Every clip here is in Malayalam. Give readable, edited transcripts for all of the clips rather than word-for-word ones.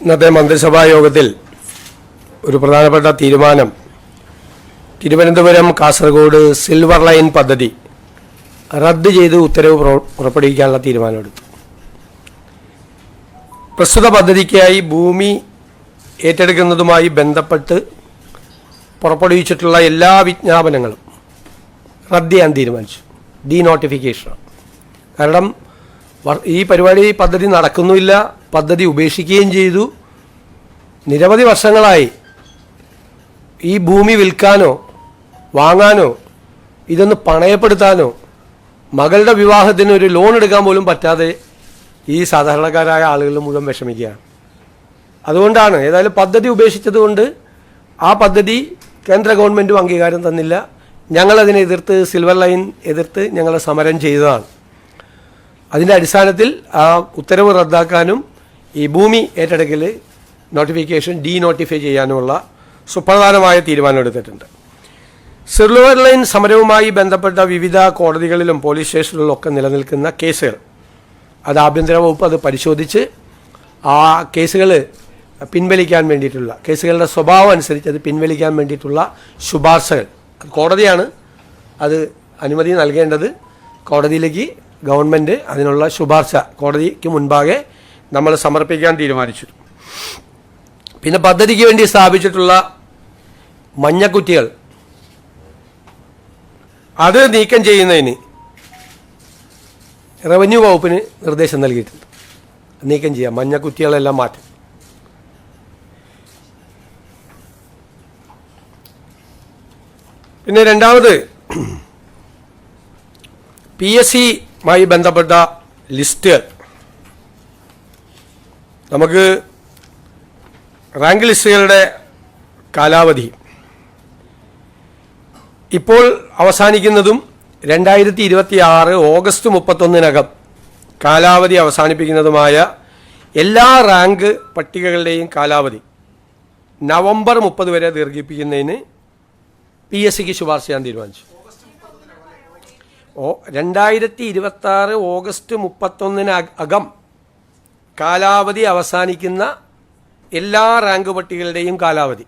ഇന്നത്തെ മന്ത്രിസഭാ യോഗത്തിൽ ഒരു പ്രധാനപ്പെട്ട തീരുമാനം തിരുവനന്തപുരം കാസർഗോഡ് സിൽവർ ലൈൻ പദ്ധതി റദ്ദ് ചെയ്ത് ഉത്തരവ് പുറപ്പെടുവിക്കാനുള്ള തീരുമാനമെടുത്തു. പ്രസ്തുത പദ്ധതിക്കായി ഭൂമി ഏറ്റെടുക്കുന്നതുമായി ബന്ധപ്പെട്ട് പുറപ്പെടുവിച്ചിട്ടുള്ള എല്ലാ വിജ്ഞാപനങ്ങളും റദ്ദ് ചെയ്യാൻ തീരുമാനിച്ചു. ഡീനോട്ടിഫിക്കേഷനാണ്. കാരണം ഈ പദ്ധതി നടക്കുന്നുമില്ല, പദ്ധതി ഉപേക്ഷിക്കുകയും ചെയ്തു. നിരവധി വർഷങ്ങളായി ഈ ഭൂമി വിൽക്കാനോ വാങ്ങാനോ ഇതൊന്ന് പണയപ്പെടുത്താനോ മകളുടെ വിവാഹത്തിന് ഒരു ലോൺ എടുക്കാൻ പോലും പറ്റാതെ ഈ സാധാരണക്കാരായ ആളുകൾ മുഴുവൻ വിഷമിക്കുകയാണ്. അതുകൊണ്ടാണ് ഏതായാലും പദ്ധതി ഉപേക്ഷിച്ചതുകൊണ്ട് ആ പദ്ധതി കേന്ദ്ര ഗവൺമെൻറ്റും അംഗീകാരം തന്നില്ല. ഞങ്ങളതിനെ എതിർത്ത് സിൽവർ ലൈൻ എതിർത്ത് ഞങ്ങൾ സമരം ചെയ്തതാണ്. അതിൻ്റെ അടിസ്ഥാനത്തിൽ ആ ഉത്തരവ് റദ്ദാക്കാനും ഈ ഭൂമി ഏറ്റെടുക്കൽ നോട്ടിഫിക്കേഷൻ ഡീനോട്ടിഫൈ ചെയ്യാനുമുള്ള സുപ്രധാനമായ തീരുമാനമെടുത്തിട്ടുണ്ട്. സിൽവർ ലൈൻ സമരവുമായി ബന്ധപ്പെട്ട വിവിധ കോടതികളിലും പോലീസ് സ്റ്റേഷനുകളിലൊക്കെ നിലനിൽക്കുന്ന കേസുകൾ അത് ആഭ്യന്തര വകുപ്പ് അത് പരിശോധിച്ച് ആ കേസുകൾ പിൻവലിക്കാൻ വേണ്ടിയിട്ടുള്ള കേസുകളുടെ സ്വഭാവം അനുസരിച്ച് അത് പിൻവലിക്കാൻ വേണ്ടിയിട്ടുള്ള ശുപാർശകൾ കോടതിയാണ് അത് അനുമതി നൽകേണ്ടത്. കോടതിയിലേക്ക് ഗവൺമെൻറ് അതിനുള്ള ശുപാർശ കോടതിക്ക് മുൻപാകെ നമ്മൾ സമർപ്പിക്കാൻ തീരുമാനിച്ചു. പിന്നെ പദ്ധതിക്ക് വേണ്ടി സ്ഥാപിച്ചിട്ടുള്ള മഞ്ഞക്കുറ്റികൾ അത് നീക്കം ചെയ്യുന്നതിന് റവന്യൂ വകുപ്പിന് നിർദ്ദേശം നൽകിയിട്ടുണ്ട്. നീക്കം ചെയ്യാം, മഞ്ഞക്കുറ്റികളെല്ലാം മാറ്റും. പിന്നെ രണ്ടാമത് PSCയുമായി ബന്ധപ്പെട്ട ലിസ്റ്റ് നമുക്ക് റാങ്ക് ലിസ്റ്റുകളുടെ കാലാവധി ഇപ്പോൾ അവസാനിക്കുന്നതും 2026 ഓഗസ്റ്റ് 31 കാലാവധി അവസാനിപ്പിക്കുന്നതുമായ എല്ലാ റാങ്ക് പട്ടികകളുടെയും കാലാവധി നവംബർ 30 വരെ ദീർഘിപ്പിക്കുന്നതിന് PSCക്ക് ശുപാർശ ചെയ്യാൻ തീരുമാനിച്ചു. 2026 ഓഗസ്റ്റ് 31 കാലാവധി അവസാനിക്കുന്ന എല്ലാ റാങ്ക് പട്ടികകളുടെയും കാലാവധി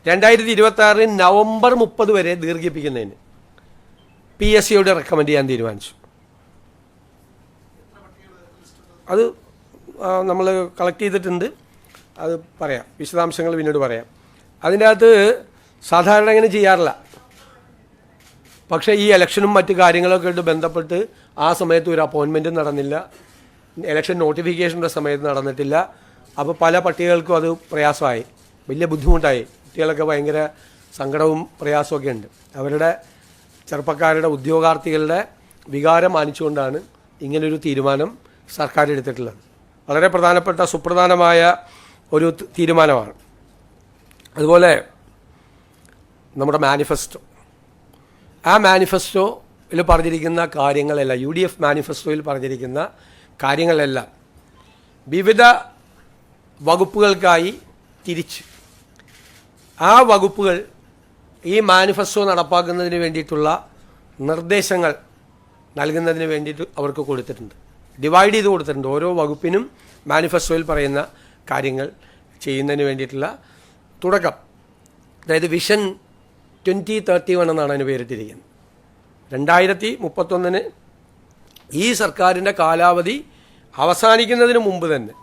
2026 നവംബർ 30 വരെ ദീർഘിപ്പിക്കുന്നതിന് PSCയോട് റെക്കമെൻഡ് ചെയ്യാൻ തീരുമാനിച്ചു. അത് നമ്മൾ കളക്ട് ചെയ്തിട്ടുണ്ട്, അത് പറയാം, വിശദാംശങ്ങൾ പിന്നീട് പറയാം. അതിൻ്റെ അകത്ത് സാധാരണ അങ്ങനെ ചെയ്യാറില്ല. പക്ഷേ ഈ ഇലക്ഷനും മറ്റു കാര്യങ്ങളൊക്കെ ആയിട്ട് ബന്ധപ്പെട്ട് ആ സമയത്ത് ഒരു അപ്പോയിൻമെൻറ്റും നടന്നില്ല, ഇലക്ഷൻ നോട്ടിഫിക്കേഷൻ്റെ സമയത്ത് നടന്നിട്ടില്ല. അപ്പോൾ പല പട്ടികകൾക്കും അത് പ്രയാസമായി, വലിയ ബുദ്ധിമുട്ടായി. കുട്ടികളൊക്കെ ഭയങ്കര സങ്കടവും പ്രയാസമൊക്കെ ഉണ്ട്. അവരുടെ ചെറുപ്പക്കാരുടെ ഉദ്യോഗാർത്ഥികളുടെ വികാരം മാനിച്ചുകൊണ്ടാണ് ഇങ്ങനൊരു തീരുമാനം സർക്കാർ എടുത്തിട്ടുള്ളത്. വളരെ പ്രധാനപ്പെട്ട സുപ്രധാനമായ ഒരു തീരുമാനമാണ്. അതുപോലെ നമ്മുടെ മാനിഫെസ്റ്റോ, ആ മാനിഫെസ്റ്റോയിൽ പറഞ്ഞിരിക്കുന്ന കാര്യങ്ങളെല്ലാം UDF മാനിഫെസ്റ്റോയിൽ പറഞ്ഞിരിക്കുന്ന കാര്യങ്ങളെല്ലാം വിവിധ വകുപ്പുകൾക്കായി തിരിച്ച് ആ വകുപ്പുകൾ ഈ മാനിഫെസ്റ്റോ നടപ്പാക്കുന്നതിന് വേണ്ടിയിട്ടുള്ള നിർദ്ദേശങ്ങൾ നൽകുന്നതിന് വേണ്ടിയിട്ട് അവർക്ക് കൊടുത്തിട്ടുണ്ട്, ഡിവൈഡ് ചെയ്ത് കൊടുത്തിട്ടുണ്ട്. ഓരോ വകുപ്പിനും മാനിഫെസ്റ്റോയിൽ പറയുന്ന കാര്യങ്ങൾ ചെയ്യുന്നതിന് വേണ്ടിയിട്ടുള്ള തുടക്കം, അതായത് വിഷൻ 2031 എന്നാണ് അതിന് പേരിട്ടിരിക്കുന്നത്. 2031 ഈ സർക്കാരിൻ്റെ കാലാവധി അവസാനിക്കുന്നതിന് മുമ്പ് തന്നെ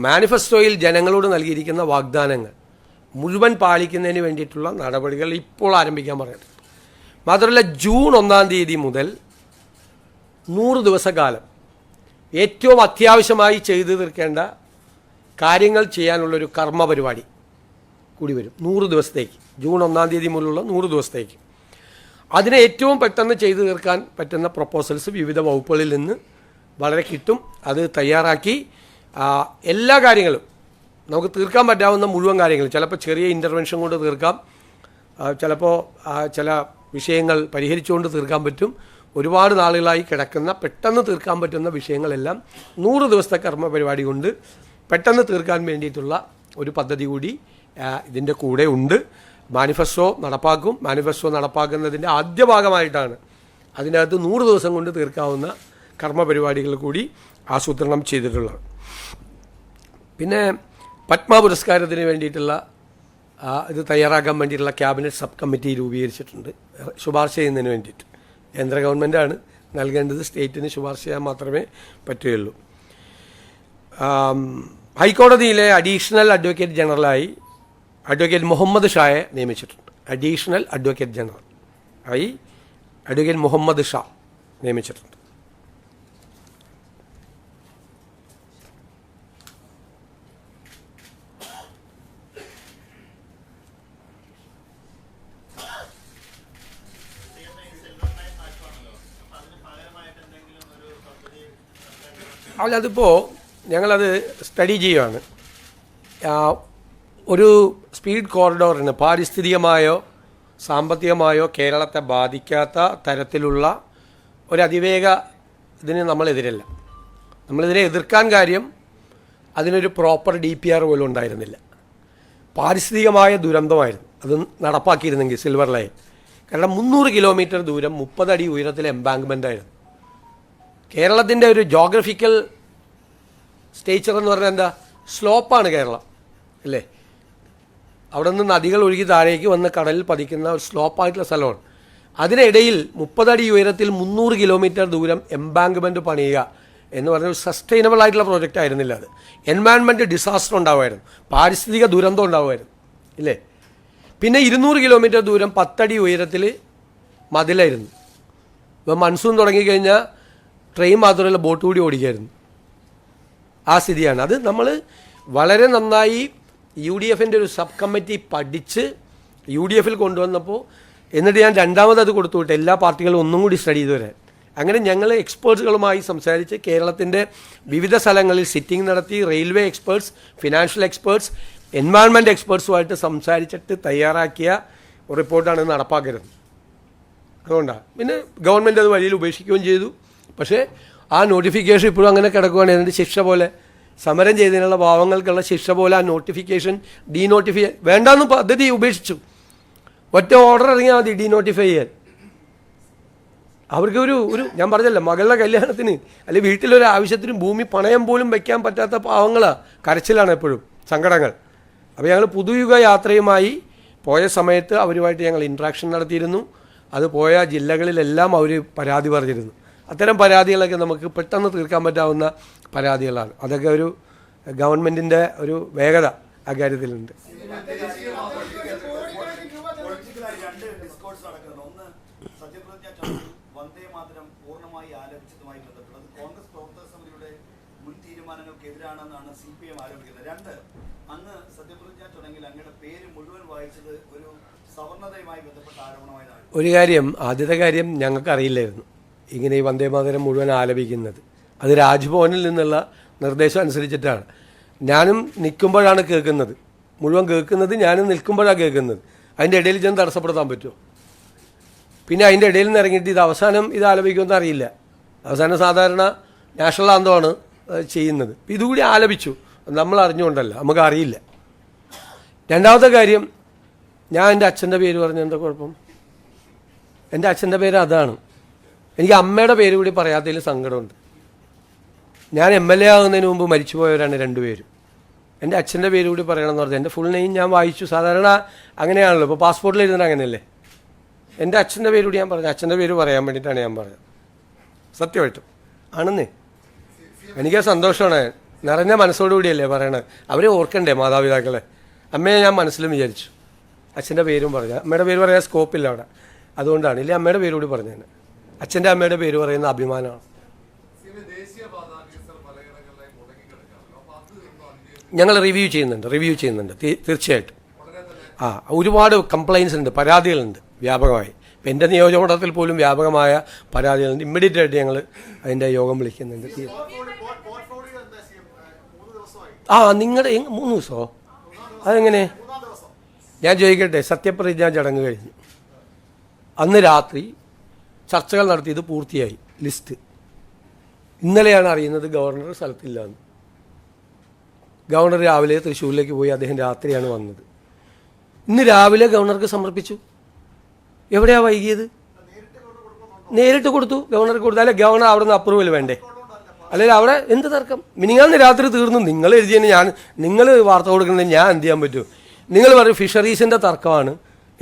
മാനിഫെസ്റ്റോയിൽ ജനങ്ങളോട് നൽകിയിരിക്കുന്ന വാഗ്ദാനങ്ങൾ മുഴുവൻ പാലിക്കുന്നതിന് വേണ്ടിയിട്ടുള്ള നടപടികൾ ഇപ്പോൾ ആരംഭിക്കാൻ പറഞ്ഞിട്ടുണ്ട്. മാത്രമല്ല ജൂൺ 1 മുതൽ 100 ദിവസക്കാലം ഏറ്റവും അത്യാവശ്യമായി ചെയ്തു തീർക്കേണ്ട കാര്യങ്ങൾ ചെയ്യാനുള്ളൊരു കർമ്മ പരിപാടി കൂടി വരും 100 ദിവസത്തേക്ക്. ജൂൺ 1 മുതലുള്ള 100 ദിവസത്തേക്ക് അതിനെ ഏറ്റവും പെട്ടെന്ന് ചെയ്തു തീർക്കാൻ പറ്റുന്ന പ്രൊപ്പോസൽസ് വിവിധ വകുപ്പുകളിൽ നിന്ന് വളരെ കിട്ടും. അത് തയ്യാറാക്കി എല്ലാ കാര്യങ്ങളും നമുക്ക് തീർക്കാൻ പറ്റാവുന്ന മുഴുവൻ കാര്യങ്ങളും, ചിലപ്പോൾ ചെറിയ ഇൻ്റർവെൻഷൻ കൊണ്ട് തീർക്കാം, ചിലപ്പോൾ ചില വിഷയങ്ങൾ പരിഹരിച്ചുകൊണ്ട് തീർക്കാൻ പറ്റും. ഒരുപാട് നാളുകളായി കിടക്കുന്ന പെട്ടെന്ന് തീർക്കാൻ പറ്റുന്ന വിഷയങ്ങളെല്ലാം 100 ദിവസത്തെ കർമ്മ പരിപാടി കൊണ്ട് പെട്ടെന്ന് തീർക്കാൻ വേണ്ടിയിട്ടുള്ള ഒരു പദ്ധതി കൂടി ഇതിൻ്റെ കൂടെ ഉണ്ട്. മാനിഫെസ്റ്റോ നടപ്പാക്കും. മാനിഫെസ്റ്റോ നടപ്പാക്കുന്നതിൻ്റെ ആദ്യ ഭാഗമായിട്ടാണ് അതിൻ്റെ അകത്ത് 100 ദിവസം കൊണ്ട് തീർക്കാവുന്ന കർമ്മപരിപാടികൾ കൂടി ആസൂത്രണം ചെയ്തിട്ടുള്ളത്. പിന്നെ പത്മ പുരസ്കാരത്തിന് വേണ്ടിയിട്ടുള്ള ഇത് തയ്യാറാക്കാൻ വേണ്ടിയിട്ടുള്ള ക്യാബിനറ്റ് സബ് കമ്മിറ്റി രൂപീകരിച്ചിട്ടുണ്ട്, ശുപാർശ ചെയ്യുന്നതിന് വേണ്ടിയിട്ട്. കേന്ദ്ര ഗവൺമെൻറ്റാണ് നൽകേണ്ടത്, സ്റ്റേറ്റിന് ശുപാർശ ചെയ്യാൻ മാത്രമേ പറ്റുകയുള്ളൂ. ഹൈക്കോടതിയിലെ അഡീഷണൽ അഡ്വക്കേറ്റ് ജനറലായി അഡ്വക്കേറ്റ് മുഹമ്മദ് ഷായെ നിയമിച്ചിട്ടുണ്ട്. അഡീഷണൽ അഡ്വക്കേറ്റ് ജനറൽ ആയി അഡ്വക്കേറ്റ് മുഹമ്മദ് ഷാ നിയമിച്ചിട്ടുണ്ട്. അല്ല, അതിപ്പോൾ ഞങ്ങളത് സ്റ്റഡി ചെയ്യുകയാണ്. ഒരു സ്പീഡ് കോറിഡോറിന് പാരിസ്ഥിതികമായോ സാമ്പത്തികമായോ കേരളത്തെ ബാധിക്കാത്ത തരത്തിലുള്ള ഒരു അതിവേഗ ഇതിന് നമ്മളെതിരല്ല. നമ്മളിതിനെ എതിർക്കാൻ കാര്യം അതിനൊരു പ്രോപ്പർ DPR പോലും ഉണ്ടായിരുന്നില്ല. പാരിസ്ഥിതികമായ ദുരന്തമായിരുന്നു അത് നടപ്പാക്കിയിരുന്നെങ്കിൽ സിൽവർ ലൈൻ. കാരണം 300 കിലോമീറ്റർ ദൂരം 30 അടി ഉയരത്തിലെ എംബാങ്ക്മെൻ്റായിരുന്നു. കേരളത്തിൻ്റെ ഒരു ജോഗ്രഫിക്കൽ സ്റ്റേച്ചർ എന്ന് പറഞ്ഞാൽ എന്താ, സ്ലോപ്പാണ് കേരളം അല്ലേ. അവിടെ നിന്ന് നദികൾ ഒഴുകി താഴേക്ക് വന്ന് കടലിൽ പതിക്കുന്ന ഒരു സ്ലോപ്പായിട്ടുള്ള സ്ഥലമാണ്. അതിനിടയിൽ 30 അടി ഉയരത്തിൽ 300 കിലോമീറ്റർ ദൂരം എംബാങ്ക്മെൻറ്റ് പണിയുക എന്ന് പറഞ്ഞ ഒരു സസ്റ്റൈനബിൾ ആയിട്ടുള്ള പ്രോജക്റ്റ് ആയിരുന്നില്ല. അത് എൻവയൺമെൻറ്റ് ഡിസാസ്റ്റർ ഉണ്ടാവുമായിരുന്നു, പാരിസ്ഥിതിക ദുരന്തം ഉണ്ടാവുമായിരുന്നു ഇല്ലേ. പിന്നെ 200 കിലോമീറ്റർ ദൂരം 10 അടി ഉയരത്തിൽ മതിലായിരുന്നു. ഇപ്പോൾ മൺസൂൺ തുടങ്ങിക്കഴിഞ്ഞാൽ ട്രെയിൻ മാത്രമല്ല ബോട്ട് കൂടി ഓടിക്കായിരുന്നു. ആ സ്ഥിതിയാണ്. അത് നമ്മൾ വളരെ നന്നായി UDFൻ്റെ ഒരു സബ് കമ്മിറ്റി പഠിച്ച് UDFൽ കൊണ്ടുവന്നപ്പോൾ, എന്നിട്ട് ഞാൻ രണ്ടാമത് അത് കൊടുത്തുവിട്ട് എല്ലാ പാർട്ടികളും ഒന്നും കൂടി സ്റ്റഡി ചെയ്ത് വരാൻ. അങ്ങനെ ഞങ്ങൾ എക്സ്പേർട്സുകളുമായി സംസാരിച്ച് കേരളത്തിൻ്റെ വിവിധ സ്ഥലങ്ങളിൽ സിറ്റിംഗ് നടത്തി, railway experts, financial experts, environment എക്സ്പേർട്സുമായിട്ട് സംസാരിച്ചിട്ട് തയ്യാറാക്കിയ ഒരു റിപ്പോർട്ടാണ് നടപ്പാക്കരുത്. അതുകൊണ്ടാണ് പിന്നെ ഗവൺമെൻറ് അത് വഴിയിൽ ഉപേക്ഷിക്കുകയും ചെയ്തു. പക്ഷേ ആ നോട്ടിഫിക്കേഷൻ ഇപ്പോഴും അങ്ങനെ കിടക്കുകയാണ്. എന്നിട്ട് ശിക്ഷ പോലെ സമരം ചെയ്തതിനുള്ള പാവങ്ങൾക്കുള്ള ശിക്ഷ പോലെ ആ നോട്ടിഫിക്കേഷൻ വേണ്ടാന്ന് പദ്ധതി ഉപേക്ഷിച്ചു. ഒറ്റ ഓർഡർ ഇറങ്ങിയാൽ മതി ഡീനോട്ടിഫൈ ചെയ്യാൻ. അവർക്ക് ഒരു ഞാൻ പറഞ്ഞല്ലോ, മകളുടെ കല്യാണത്തിന് അല്ലെങ്കിൽ വീട്ടിലൊരു ആവശ്യത്തിന് ഭൂമി പണയം പോലും വയ്ക്കാൻ പറ്റാത്ത പാവങ്ങളാണ്, കരച്ചിലാണ് എപ്പോഴും, സങ്കടങ്ങൾ. അപ്പോൾ ഞങ്ങൾ പുതുയുഗ യാത്രയുമായി പോയ സമയത്ത് അവരുമായിട്ട് ഞങ്ങൾ ഇൻട്രാക്ഷൻ നടത്തിയിരുന്നു. അത് പോയ ജില്ലകളിലെല്ലാം അവർ പരാതി പറഞ്ഞിരുന്നു. അത്തരം പരാതികളൊക്കെ നമുക്ക് പെട്ടെന്ന് തീർക്കാൻ പറ്റാവുന്ന പരാതികളാണ്. അതൊക്കെ ഒരു ഗവൺമെൻറ്റിൻ്റെ ഒരു വേഗത അക്കാര്യത്തിലുണ്ട്. ഒരു കാര്യം, ആദ്യത്തെ കാര്യം ഞങ്ങൾക്കറിയില്ലായിരുന്നു ഇങ്ങനെ ഈ വന്ദേമാതരം മുഴുവൻ ആലപിക്കുന്നത്. അത് രാജ്ഭവനിൽ നിന്നുള്ള നിർദ്ദേശം അനുസരിച്ചിട്ടാണ്. ഞാനും നിൽക്കുമ്പോഴാണ് കേൾക്കുന്നത്, മുഴുവൻ കേൾക്കുന്നത് ഞാനും നിൽക്കുമ്പോഴാണ് കേൾക്കുന്നത്. അതിൻ്റെ ഇടയിൽ ചെന്ന് തടസ്സപ്പെടുത്താൻ പറ്റുമോ? പിന്നെ അതിൻ്റെ ഇടയിൽ നിന്ന് ഇറങ്ങിയിട്ട് ഇത് അവസാനം ഇത് ആലപിക്കുമെന്ന് അറിയില്ല. അവസാനം സാധാരണ നാഷണൽ ആന്തമാണ് ചെയ്യുന്നത്. ഇതുകൂടി ആലപിച്ചു, നമ്മൾ അറിഞ്ഞുകൊണ്ടല്ല, നമുക്ക് അറിയില്ല. രണ്ടാമത്തെ കാര്യം, ഞാൻ എൻ്റെ അച്ഛൻ്റെ പേര് പറഞ്ഞ എന്താ കുഴപ്പം? എൻ്റെ അച്ഛൻ്റെ പേര് അതാണ്. എനിക്ക് അമ്മയുടെ പേര് കൂടി പറയാത്തതിൽ സങ്കടമുണ്ട്. ഞാൻ MLA ആകുന്നതിന് മുമ്പ് മരിച്ചുപോയവരാണ് രണ്ടുപേരും. എൻ്റെ അച്ഛൻ്റെ പേര് കൂടി പറയണമെന്ന് പറഞ്ഞാൽ എൻ്റെ ഫുൾ നെയിം ഞാൻ വായിച്ചു. സാധാരണ അങ്ങനെയാണല്ലോ, ഇപ്പോൾ പാസ്പോർട്ടിൽ എഴുതുന്നത് അങ്ങനെയല്ലേ. എൻ്റെ അച്ഛൻ്റെ പേര് കൂടി ഞാൻ പറഞ്ഞു. അച്ഛൻ്റെ പേര് പറയാൻ വേണ്ടിയിട്ടാണ് ഞാൻ പറഞ്ഞത്. സത്യമായിട്ടും ആണെന്നേ. എനിക്ക് സന്തോഷമാണ്, നിറഞ്ഞ മനസ്സോടുകൂടിയല്ലേ പറയണത്. അവരെ ഓർക്കണ്ടേ മാതാപിതാക്കളെ. അമ്മയെ ഞാൻ മനസ്സിലും വിചാരിച്ചു. അച്ഛൻ്റെ പേരും പറഞ്ഞു. അമ്മയുടെ പേര് പറയാൻ സ്കോപ്പില്ല അവിടെ, അതുകൊണ്ടാണ്. ഇല്ലേ അമ്മയുടെ പേര് കൂടി പറഞ്ഞത്. അച്ഛൻ്റെ അമ്മയുടെ പേര് പറയുന്ന അഭിമാനമാണ്. ഞങ്ങൾ റിവ്യൂ ചെയ്യുന്നുണ്ട് തീർച്ചയായിട്ടും. ഒരുപാട് കംപ്ലയിൻസ് ഉണ്ട്, പരാതികളുണ്ട് വ്യാപകമായി. ഇപ്പം എൻ്റെ നിയോജകമണ്ഡലത്തിൽ പോലും വ്യാപകമായ പരാതികളുണ്ട്. ഇമ്മീഡിയറ്റ് ആയിട്ട് ഞങ്ങൾ അതിൻ്റെ യോഗം വിളിക്കുന്നുണ്ട്. നിങ്ങളുടെ 3 ദിവസമോ? അതെങ്ങനെ? ഞാൻ ചോദിക്കട്ടെ, സത്യപ്രതിജ്ഞാ ചടങ്ങ് കഴിഞ്ഞു, അന്ന് രാത്രി ചർച്ചകൾ നടത്തിയത് പൂർത്തിയായി, ലിസ്റ്റ്. ഇന്നലെയാണ് അറിയുന്നത് ഗവർണർ സ്ഥലത്തില്ലാന്ന്. ഗവർണർ രാവിലെ തൃശ്ശൂരിലേക്ക് പോയി, അദ്ദേഹം രാത്രിയാണ് വന്നത്. ഇന്ന് രാവിലെ ഗവർണർക്ക് സമർപ്പിച്ചു. എവിടെയാണ് വൈകിയത്? നേരിട്ട് കൊടുത്തു, ഗവർണർക്ക് കൊടുത്തു. അല്ലെ ഗവർണർ അവിടെ നിന്ന് അപ്രൂവൽ വേണ്ടേ? അല്ലെങ്കിൽ അവിടെ എന്ത് തർക്കം? മിനിങ്ങാന്ന് രാത്രി തീർന്നു. നിങ്ങൾ എഴുതിയതിന് നിങ്ങൾ വാർത്ത കൊടുക്കുന്നത് ഞാൻ എന്ത് ചെയ്യാൻ പറ്റും? നിങ്ങൾ പറയും ഫിഷറീസിൻ്റെ തർക്കമാണ്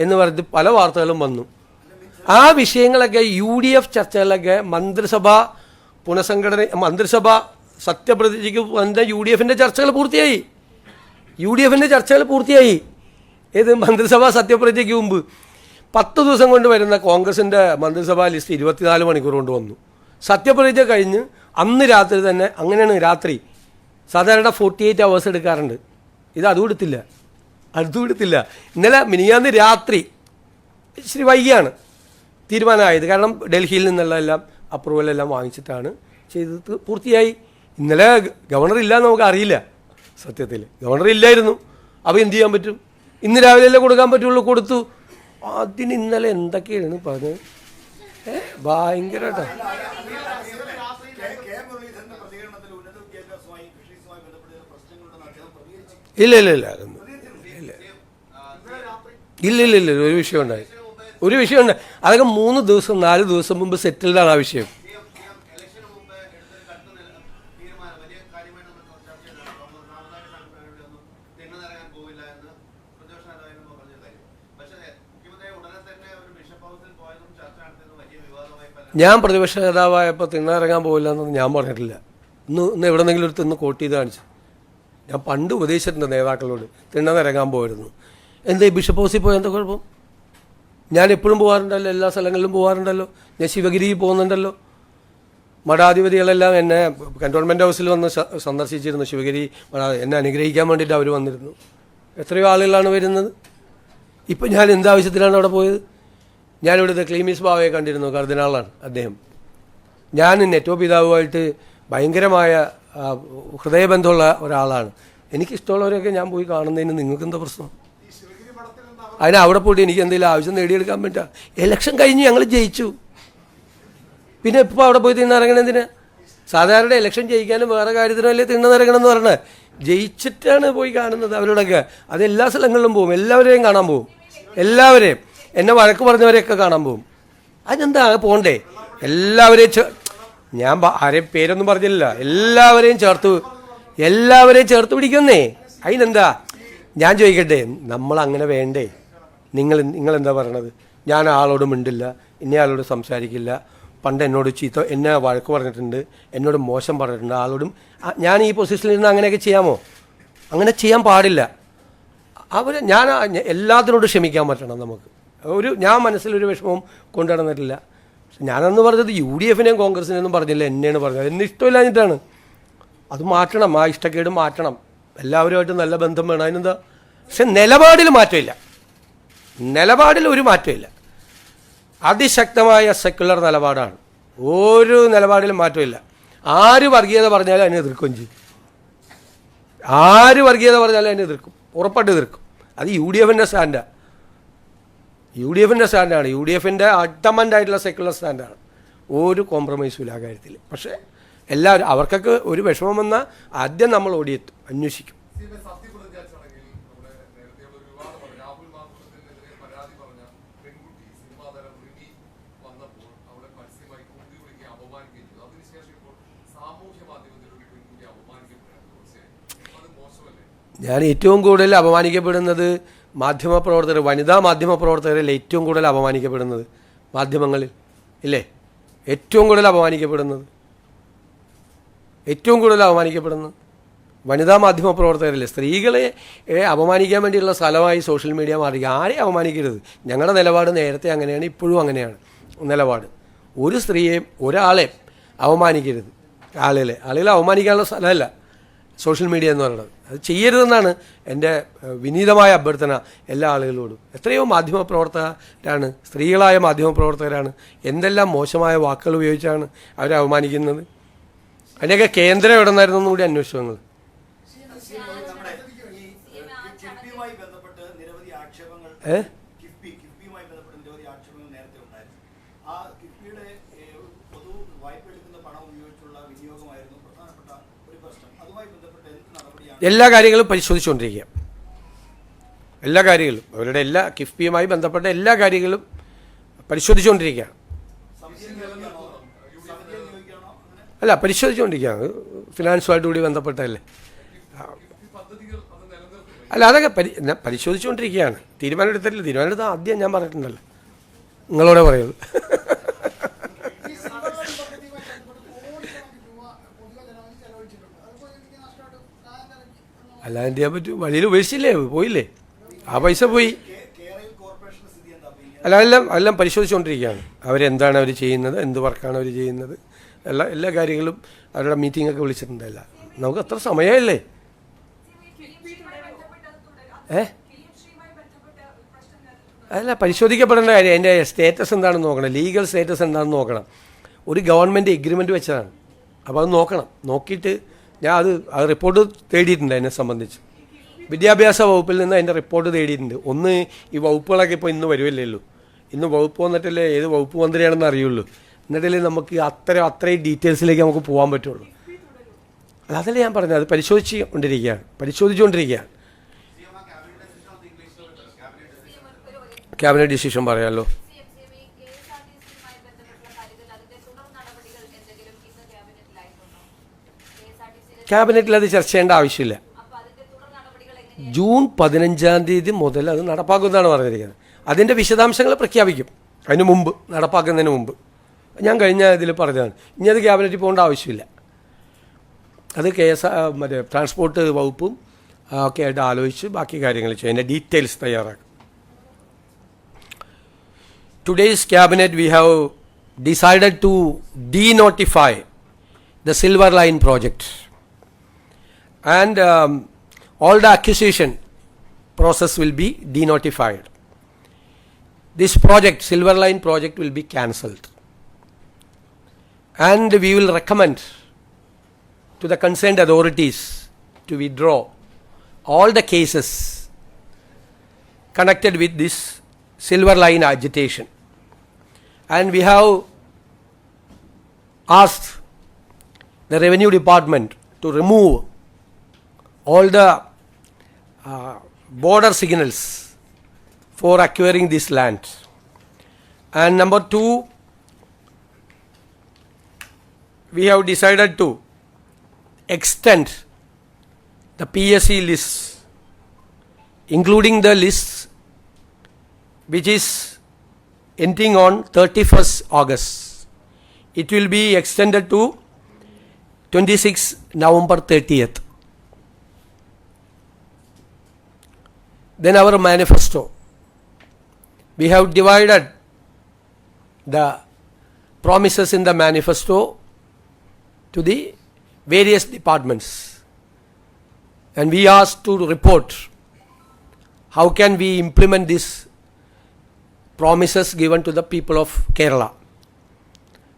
എന്ന് പറഞ്ഞിട്ട് പല വാർത്തകളും വന്നു. ആ വിഷയങ്ങളൊക്കെ UDF ചർച്ചകളിലൊക്കെ മന്ത്രിസഭ സത്യപ്രതിജ്ഞയ്ക്ക് വന്ന UDFൻ്റെ ചർച്ചകൾ പൂർത്തിയായി. ഏത് മന്ത്രിസഭാ സത്യപ്രതിജ്ഞയ്ക്ക് മുമ്പ് 10 ദിവസം കൊണ്ട് വരുന്ന കോൺഗ്രസിൻ്റെ മന്ത്രിസഭാ ലിസ്റ്റ് 24 മണിക്കൂർ കൊണ്ട് വന്നു. സത്യപ്രതിജ്ഞ കഴിഞ്ഞ് അന്ന് രാത്രി തന്നെ, അങ്ങനെയാണ് രാത്രി സാധാരണ 48 hours എടുക്കാറുണ്ട്. ഇത് അതും എടുത്തില്ല. ഇന്നലെ മിനിങ്ങാന്ന് രാത്രി ഇച്ചിരി വൈകിയാണ് തീരുമാനമായത്. കാരണം ഡൽഹിയിൽ നിന്നുള്ള എല്ലാം അപ്രൂവലെല്ലാം വാങ്ങിച്ചിട്ടാണ് ചെയ്തത്. പൂർത്തിയായി. ഇന്നലെ ഗവർണർ ഇല്ലയെന്ന് നമുക്ക് അറിയില്ല. സത്യത്തിൽ ഗവർണർ ഇല്ലായിരുന്നു. അപ്പോൾ എന്ത് ചെയ്യാൻ പറ്റും? ഇന്ന് രാവിലെയല്ലേ കൊടുക്കാൻ പറ്റുള്ളൂ. കൊടുത്തു. അതിന് ഇന്നലെ എന്തൊക്കെയാണ് പറഞ്ഞത്? ഭയങ്കരമായിട്ടാണ്. ഇല്ല ഒരു വിഷയം ഉണ്ടായി. അതൊക്കെ 3 ദിവസം 4 ദിവസം മുമ്പ് സെറ്റിൽഡാണ് ആ വിഷയം. ഞാൻ പ്രതിപക്ഷ നേതാവായപ്പോൾ തിണ്ണയിറങ്ങാൻ പോകില്ല എന്നൊന്നും ഞാൻ പറഞ്ഞിട്ടില്ല. ഇന്ന് എവിടെന്നെങ്കിലും ഒരു തിന്ന് കോട്ട് ചെയ്ത് കാണിച്ചു. ഞാൻ പണ്ട് ഉപദേശിച്ചിട്ടുണ്ട് നേതാക്കളോട്, തിണ്ണയിറങ്ങാൻ പോയിരുന്നു. എന്താ ബിഷപ്പ് ഹൗസിൽ പോയാൽ എന്താ കുഴപ്പം? ഞാൻ എപ്പോഴും പോകാറുണ്ടല്ലോ, എല്ലാ സ്ഥലങ്ങളിലും പോകാറുണ്ടല്ലോ. ഞാൻ ശിവഗിരിയിൽ പോകുന്നുണ്ടല്ലോ. മഠാധിപതികളെല്ലാം എന്നെ കന്റോൺമെൻറ് ഹൗസിൽ വന്ന് സന്ദർശിച്ചിരുന്നു. ശിവഗിരി എന്നെ അനുഗ്രഹിക്കാൻ വേണ്ടിയിട്ട് അവർ വന്നിരുന്നു. എത്രയോ ആളുകളാണ് വരുന്നത്. ഇപ്പം ഞാൻ എന്താവശ്യത്തിലാണ് അവിടെ പോയത്? ഞാനിവിടുത്തെ ക്ലീമീസ് ബാവയെ കണ്ടിരുന്നു. കർദിനാളാണ് അദ്ദേഹം. ഞാൻ നെറ്റോ പിതാവുമായിട്ട് ഭയങ്കരമായ ഹൃദയബന്ധമുള്ള ഒരാളാണ്. എനിക്കിഷ്ടമുള്ളവരെയൊക്കെ ഞാൻ പോയി കാണുന്നതിന് നിങ്ങൾക്കെന്താ പ്രശ്നം? അതിന് അവിടെ പോയിട്ട് എനിക്ക് എന്തെങ്കിലും ആവശ്യം നേടിയെടുക്കാൻ പറ്റുക? ഇലക്ഷൻ കഴിഞ്ഞ് ഞങ്ങൾ ജയിച്ചു. പിന്നെ ഇപ്പോൾ അവിടെ പോയി തിന്നിറങ്ങണം എന്തിനാ? സാധാരണ ഇലക്ഷൻ ജയിക്കാനും വേറെ കാര്യത്തിനല്ലേ തിന്നിറങ്ങണം എന്ന് പറഞ്ഞത്. ജയിച്ചിട്ടാണ് പോയി കാണുന്നത് അവരോടൊക്കെ. അത് എല്ലാ സ്ഥലങ്ങളിലും പോകും. എല്ലാവരെയും കാണാൻ പോകും. എല്ലാവരെയും എന്നെ വഴക്ക് പറഞ്ഞവരെയൊക്കെ കാണാൻ പോകും. അതിനെന്താ പോകണ്ടേ? എല്ലാവരെയും ഞാൻ ആരെയും പേരൊന്നും പറഞ്ഞില്ല. എല്ലാവരെയും ചേർത്ത് പിടിക്കുന്നേ. അതിനെന്താ? ഞാൻ ചോദിക്കട്ടെ, നമ്മളങ്ങനെ വേണ്ടേ? നിങ്ങളെന്താ പറയണത്? ഞാൻ ആളോട് മിണ്ടില്ല, ഇന്ന ആളോട് സംസാരിക്കില്ല, പണ്ട് എന്നോട് എന്നെ വഴക്ക് പറഞ്ഞിട്ടുണ്ട്, എന്നോട് മോശം പറഞ്ഞിട്ടുണ്ട്, ആളോടും. ഞാൻ ഈ പൊസിഷനിൽ നിന്ന് അങ്ങനെയൊക്കെ ചെയ്യാമോ? അങ്ങനെ ചെയ്യാൻ പാടില്ല. ഞാൻ എല്ലാത്തിനോടും ക്ഷമിക്കാൻ പറ്റണം നമുക്ക്. ഞാൻ മനസ്സിലൊരു വിഷമവും കൊണ്ടുനടന്നിട്ടില്ല. പക്ഷെ ഞാനന്ന് പറഞ്ഞത് UDFനെയും കോൺഗ്രസിനെയൊന്നും പറഞ്ഞില്ല, എന്നെയാണ് പറഞ്ഞത്. എന്നെ ഇഷ്ടമില്ലാഞ്ഞിട്ടാണ്. അത് മാറ്റണം. ആ ഇഷ്ടക്കേട് മാറ്റണം. എല്ലാവരുമായിട്ട് നല്ല ബന്ധം വേണം. അതിനെന്താ? പക്ഷെ നിലപാടിൽ മാറ്റമില്ല. നിലപാടിൽ ഒരു മാറ്റമില്ല. അതിശക്തമായ സെക്യുലർ നിലപാടാണ്. ഒരു നിലപാടിലും മാറ്റമില്ല. ആര് വർഗീയത പറഞ്ഞാലും അതിനെ എതിർക്കുകയും ചെയ്യും. ആര് വർഗീയത പറഞ്ഞാലും അതിനെ എതിർക്കും. ഉറപ്പായിട്ട് എതിർക്കും. അത് UDFൻ്റെ സ്റ്റാൻഡാണ്. UDFൻ്റെ അഡമൻ്റായിട്ടുള്ള സെക്യുലർ സ്റ്റാൻഡാണ്. ഒരു കോംപ്രമൈസും ഇല്ല ആ കാര്യത്തിൽ. പക്ഷേ എല്ലാവരും അവർക്കൊക്കെ ഒരു വിഷമം വന്നാൽ ആദ്യം നമ്മൾ ഓടിയെത്തും, അന്വേഷിക്കും. ഞാൻ ഏറ്റവും കൂടുതൽ അപമാനിക്കപ്പെടുന്നത് മാധ്യമപ്രവർത്തകർ, വനിതാ മാധ്യമപ്രവർത്തകരിൽ ഏറ്റവും കൂടുതൽ അപമാനിക്കപ്പെടുന്നത് മാധ്യമങ്ങളിൽ ഇല്ലേ? ഏറ്റവും കൂടുതൽ അപമാനിക്കപ്പെടുന്നത് വനിതാ മാധ്യമപ്രവർത്തകരില്ലേ? സ്ത്രീകളെ അപമാനിക്കാൻ വേണ്ടിയുള്ള സ്ഥലമായി സോഷ്യൽ മീഡിയ മാറി. ആരെയും അപമാനിക്കരുത്. ഞങ്ങളുടെ നിലപാട് നേരത്തെ അങ്ങനെയാണ്, ഇപ്പോഴും അങ്ങനെയാണ് നിലപാട്. ഒരു സ്ത്രീയെയും ഒരാളെയും അപമാനിക്കരുത്. ആളുകളെ അപമാനിക്കാനുള്ള സ്ഥലമല്ല സോഷ്യൽ മീഡിയ എന്ന് പറയുന്നത്. അത് ചെയ്യരുതെന്നാണ് എൻ്റെ വിനീതമായ അഭ്യർത്ഥന എല്ലാ ആളുകളോടും. എത്രയോ മാധ്യമപ്രവർത്തകരാണ്, സ്ത്രീകളായ മാധ്യമപ്രവർത്തകരാണ് എന്തെല്ലാം മോശമായ വാക്കുകൾ ഉപയോഗിച്ചാണ് അവരെ അവമാനിക്കുന്നത്. അതിൻ്റെയൊക്കെ കേന്ദ്രം എവിടെ നിന്നായിരുന്നു കൂടി അന്വേഷിച്ചു നിങ്ങൾ. എല്ലാ കാര്യങ്ങളും പരിശോധിച്ചുകൊണ്ടിരിക്കുക. എല്ലാ കാര്യങ്ങളും അവരുടെ കിഫ്ബിയുമായി ബന്ധപ്പെട്ട എല്ലാ കാര്യങ്ങളും പരിശോധിച്ചുകൊണ്ടിരിക്കുകയാണ്. അല്ല, പരിശോധിച്ചുകൊണ്ടിരിക്കുകയാണ്. ഫിനാൻസുമായിട്ട് കൂടി ബന്ധപ്പെട്ടതല്ലേ. അല്ല, അതൊക്കെ പരിശോധിച്ചുകൊണ്ടിരിക്കുകയാണ്. തീരുമാനം എടുത്തിട്ടില്ല. തീരുമാനം എടുത്താൽ ആദ്യം ഞാൻ പറഞ്ഞിട്ടുണ്ടല്ലോ, നിങ്ങളോടെ പറയുള്ളൂ. അല്ലാതെ എന്ത് ചെയ്യാൻ പറ്റും? വഴിയിൽ ഉപേക്ഷിച്ചില്ലേ, പോയില്ലേ, ആ പൈസ പോയി. അല്ല, എല്ലാം പരിശോധിച്ചുകൊണ്ടിരിക്കുകയാണ്. അവരെന്താണ് അവർ ചെയ്യുന്നത്, എന്ത് വർക്കാണ് അവർ ചെയ്യുന്നത്, എല്ലാ കാര്യങ്ങളും അവരുടെ മീറ്റിംഗൊക്കെ വിളിച്ചിട്ടുണ്ടല്ല. നമുക്ക് അത്ര സമയമല്ലേ. അല്ല, പരിശോധിക്കപ്പെടേണ്ട കാര്യം അതിൻ്റെ സ്റ്റേറ്റസ് എന്താണെന്ന് നോക്കണം, ലീഗൽ സ്റ്റേറ്റസ് എന്താണെന്ന് നോക്കണം. ഒരു ഗവൺമെൻറ് എഗ്രിമെൻ്റ് വെച്ചതാണ്. അപ്പോൾ അത് നോക്കണം. നോക്കിയിട്ട് ഞാൻ അത് റിപ്പോർട്ട് തേടിയിട്ടുണ്ട്. എന്നെ സംബന്ധിച്ച് വിദ്യാഭ്യാസ വകുപ്പിൽ നിന്ന് അതിൻ്റെ റിപ്പോർട്ട് തേടിയിട്ടുണ്ട്. ഒന്ന്, ഈ വകുപ്പുകളൊക്കെ ഇപ്പോൾ ഇന്ന് വരുമല്ലോ. ഇന്ന് വകുപ്പ് വന്നിട്ടല്ലേ ഏത് വകുപ്പ് മന്ത്രിയാണെന്ന് അറിയുള്ളൂ. എന്നിട്ടല്ലേ നമുക്ക് അത്രയും ഡീറ്റെയിൽസിലേക്ക് നമുക്ക് പോകാൻ പറ്റുള്ളൂ. അതല്ലേ ഞാൻ പറഞ്ഞത്. അത് പരിശോധിച്ചുകൊണ്ടിരിക്കുകയാണ്. ക്യാബിനറ്റ് ഡിസിഷൻ പറയാമല്ലോ. ക്യാബിനറ്റിൽ അത് ചർച്ച ചെയ്യേണ്ട ആവശ്യമില്ല. ജൂൺ 15 മുതൽ അത് നടപ്പാക്കുമെന്നാണ് പറഞ്ഞിരിക്കുന്നത്. അതിൻ്റെ വിശദാംശങ്ങൾ പ്രഖ്യാപിക്കും നടപ്പാക്കുന്നതിന് മുമ്പ്. ഞാൻ കഴിഞ്ഞ ഇതിൽ പറഞ്ഞതാണ്. ഇനി അത് ക്യാബിനറ്റിൽ പോകേണ്ട ആവശ്യമില്ല. അത് മറ്റേ ട്രാൻസ്പോർട്ട് വകുപ്പും ഒക്കെ ആയിട്ട് ആലോചിച്ച് ബാക്കി കാര്യങ്ങൾ ചെയ്യും. അതിൻ്റെ ഡീറ്റെയിൽസ് തയ്യാറാക്കും. Today's cabinet we have decided to denotify the Silver Line project, and all the acquisition process will be denotified. This project, Silver Line project, will be cancelled, and we will recommend to the concerned authorities to withdraw all the cases connected with this Silver Line agitation. And we have asked the Revenue Department to remove all the border signals for acquiring this land. And number 2, we have decided to extend the PSC lists, including the lists which is ending on 31st August. It will be extended to 26 November 30th. Then our manifesto. We have divided the promises in the manifesto to the various departments. And we asked to report how can we implement this promises given to the people of Kerala.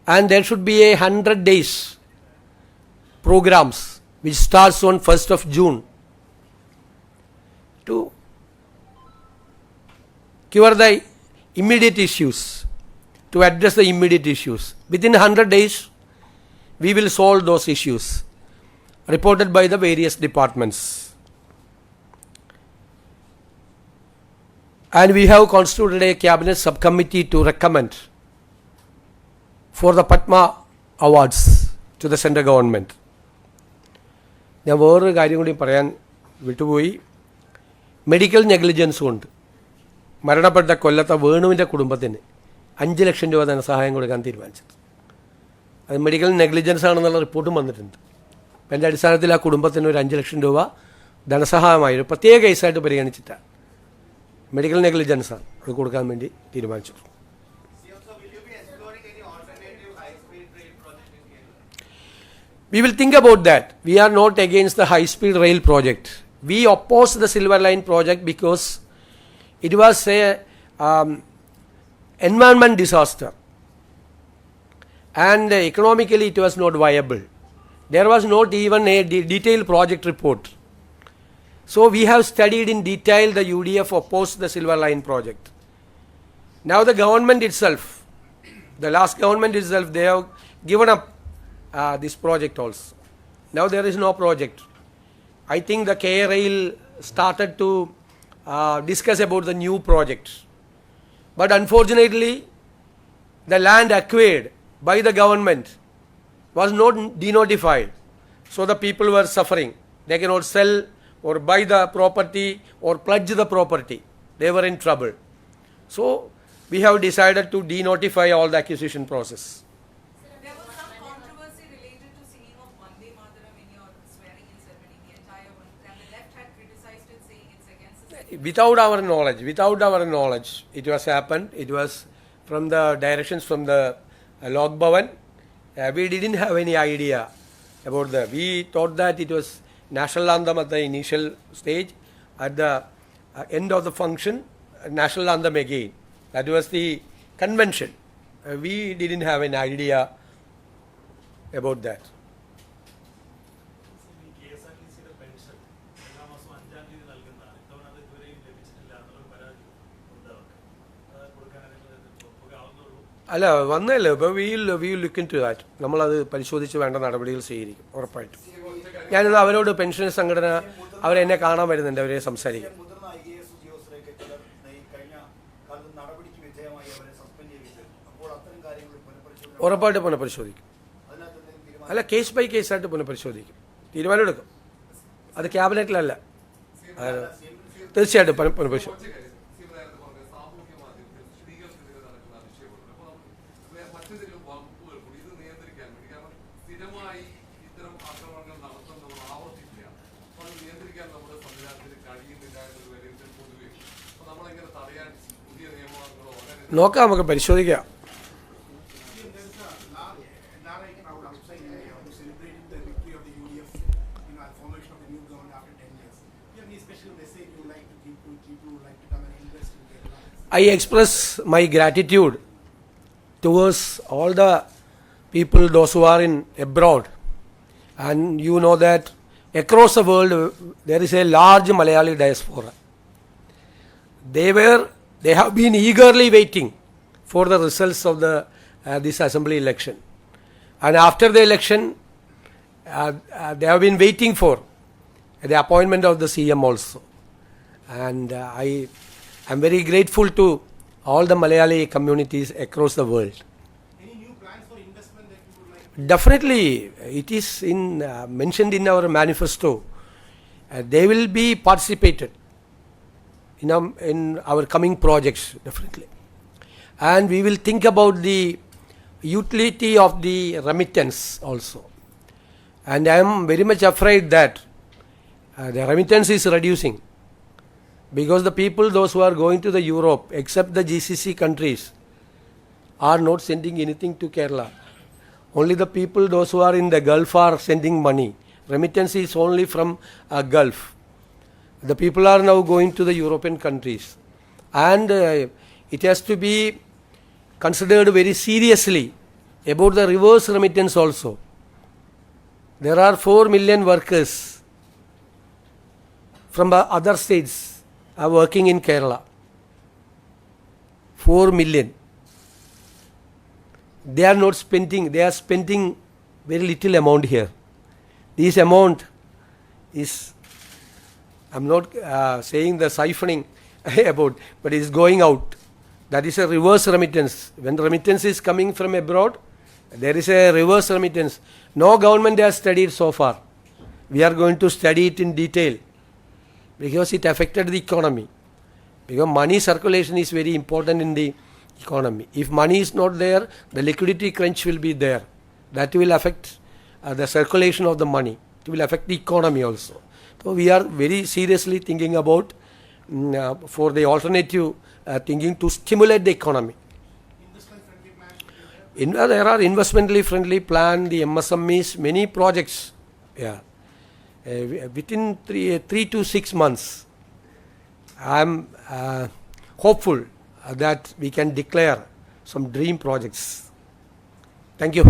And there should be a 100 days programs which starts on 1st of June to cure the immediate issues, to address the immediate issues. Within 100 days, we will solve those issues reported by the various departments. And we have constituted a cabinet subcommittee to recommend for the Padma awards to the central government. ഞാൻ വേറൊരു കാര്യം കൂടി പറയാൻ വിട്ടുപോയി. മെഡിക്കൽ നെഗ്ലിജൻസ് കൊണ്ട് മരണപ്പെട്ട കൊല്ലത്തെ വേണുവിൻ്റെ കുടുംബത്തിന് 5 ലക്ഷം രൂപ ധനസഹായം കൊടുക്കാൻ തീരുമാനിച്ചത്. അത് മെഡിക്കൽ നെഗ്ലിജൻസ് ആണെന്നുള്ള റിപ്പോർട്ടും വന്നിട്ടുണ്ട്. എൻ്റെ അടിസ്ഥാനത്തിൽ ആ കുടുംബത്തിന് ഒരു 5 ലക്ഷം രൂപ ധനസഹായമായി ഒരു പ്രത്യേക കേസായിട്ട് പരിഗണിച്ചിട്ടാണ്. മെഡിക്കൽ നെഗ്ലിജൻസാണ് അത് കൊടുക്കാൻ വേണ്ടി തീരുമാനിച്ചു. We will think about that. We are not against the high-speed rail project. We oppose the Silver Line project because it was a environment disaster, and economically it was not viable. There was not even a detailed project report. So we have studied in detail. The UDF opposed the Silver Line project. Now the government itself, the last government itself, they have given up this project also. Now there is no project. I think the KRail started to discuss about the new project. But unfortunately, the land acquired by the government was not denotified. So the people were suffering. They cannot sell or buy the property or pledge the property. They were in trouble. So we have decided to denotify all the acquisition process. There was some controversy related to singing of Vande Mataram in your swearing-in ceremony, the entire one. And the left had criticized it, saying it's against the sentiment. Without our knowledge, it was happened. It was from the directions from the Lok Bhavan. We didn't have any idea about that. We thought that it was national anthem at the initial stage. At the end of the function, national anthem again. That was the convention. We didn't have an idea about that. അല്ല വന്നല്ലോ ഇപ്പോൾ we look into that നമ്മളത് പരിശോധിച്ച് വേണ്ട നടപടികൾ സ്വീകരിക്കും ഉറപ്പായിട്ടും. ഞാനിത് അവരോട് പെൻഷൻ സംഘടന അവരെന്നെ കാണാൻ വരുന്നുണ്ട്, അവരെ സംസാരിക്കും. ഉറപ്പായിട്ട് പുനഃപരിശോധിക്കും. അല്ല, കേസ് ബൈ കേസായിട്ട് പുനഃപരിശോധിക്കും, തീരുമാനമെടുക്കും. അത് ക്യാബിനറ്റിലല്ല, തീർച്ചയായിട്ടും പുനഃപരിശോധിക്കും. നോക്കാം, നമുക്ക് പരിശോധിക്കാം. I express my gratitude towards all the people, those who are in abroad. And you know that across the world there is a large Malayali diaspora. They have been eagerly waiting for the results of this assembly election. And after the election, they have been waiting for the appointment of the CM also. And I am very grateful to all the Malayali communities across the world. Any new plans for investment that you would like? Definitely, it is mentioned in our manifesto. They will be participated in our coming projects, definitely. And we will think about the utility of the remittance also. And I am very much afraid that the remittance is reducing, because the people, those who are going to the Europe, except the GCC countries, are not sending anything to Kerala. Only the people, those who are in the Gulf, are sending money. Remittance is only from Gulf. The people are now going to the European countries. And it has to be considered very seriously about the reverse remittance also. There are 4 million workers from other states are working in Kerala. 4 million. They are not spending, they are spending very little amount here. This amount is, I'm not saying the siphoning about, but it is going out. That is a reverse remittance. When remittance is coming from abroad, there is a reverse remittance. No government has studied so far. We are going to study it in detail, because it affected the economy. Because money circulation is very important in the economy. If money is not there, the liquidity crunch will be there. That will affect the circulation of the money. It will affect the economy also. So we are very seriously thinking about for the alternative thinking to stimulate the economy. Investment-friendly plans? There are investmentally friendly plan, the MSMEs, many projects. Yeah. Within 3 to 6 months, I am hopeful that we can declare some dream projects. Thank you.